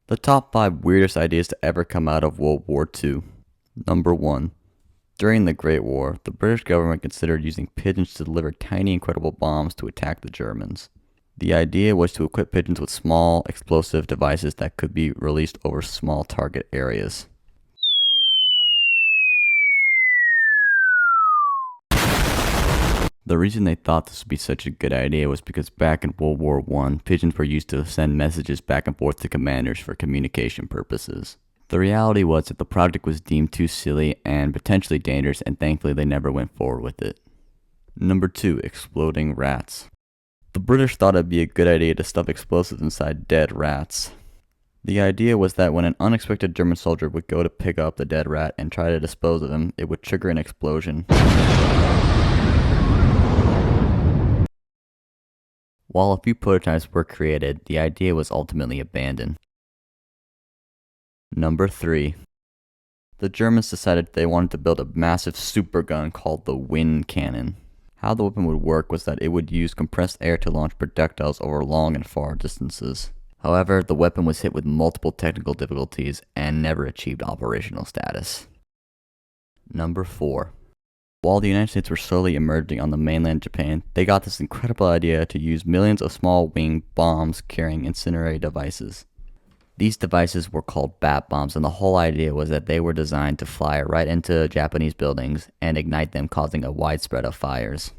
The top 5 weirdest ideas to ever come out of World War II. Number 1. During the Great War, the British government considered using pigeons to deliver tiny, incredible bombs to attack the Germans. The idea was to equip pigeons with small, explosive devices that could be released over small target areas. The reason they thought this would be such a good idea was because back in World War I, pigeons were used to send messages back and forth to commanders for communication purposes. The reality was that the project was deemed too silly and potentially dangerous, and thankfully they never went forward with it. Number 2. Exploding rats. The British thought it'd be a good idea to stuff explosives inside dead rats. The idea was that when an unexpected German soldier would go to pick up the dead rat and try to dispose of him, it would trigger an explosion. While a few prototypes were created, the idea was ultimately abandoned. Number 3. The Germans decided they wanted to build a massive super gun called the Wind Cannon. How the weapon would work was that it would use compressed air to launch projectiles over long and far distances. However, the weapon was hit with multiple technical difficulties and never achieved operational status. Number 4. While the United States were slowly emerging on the mainland Japan, they got this incredible idea to use millions of small winged bombs carrying incendiary devices. These devices were called bat bombs, and the whole idea was that they were designed to fly right into Japanese buildings and ignite them, causing a widespread of fires.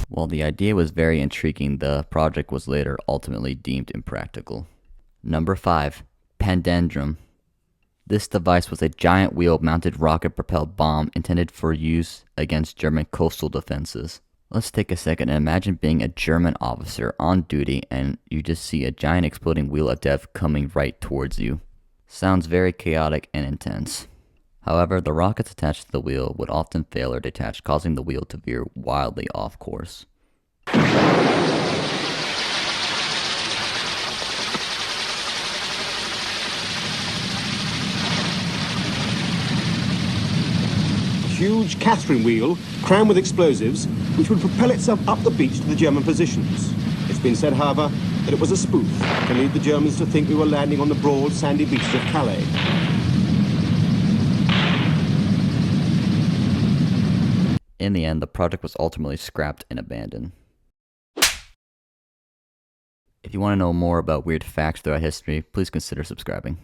While the idea was very intriguing, the project was later ultimately deemed impractical. Number 5. Pandendrum. This device was a giant wheel-mounted rocket-propelled bomb intended for use against German coastal defenses. Let's take a second and imagine being a German officer on duty and you just see a giant exploding wheel of death coming right towards you. Sounds very chaotic and intense. However, the rockets attached to the wheel would often fail or detach, causing the wheel to veer wildly off course. Huge Catherine wheel crammed with explosives which would propel itself up the beach to the German positions. It's been said, however, that it was a spoof to lead the Germans to think we were landing on the broad, sandy beaches of Calais. In the end, the project was ultimately scrapped and abandoned. If you want to know more about weird facts throughout history, please consider subscribing.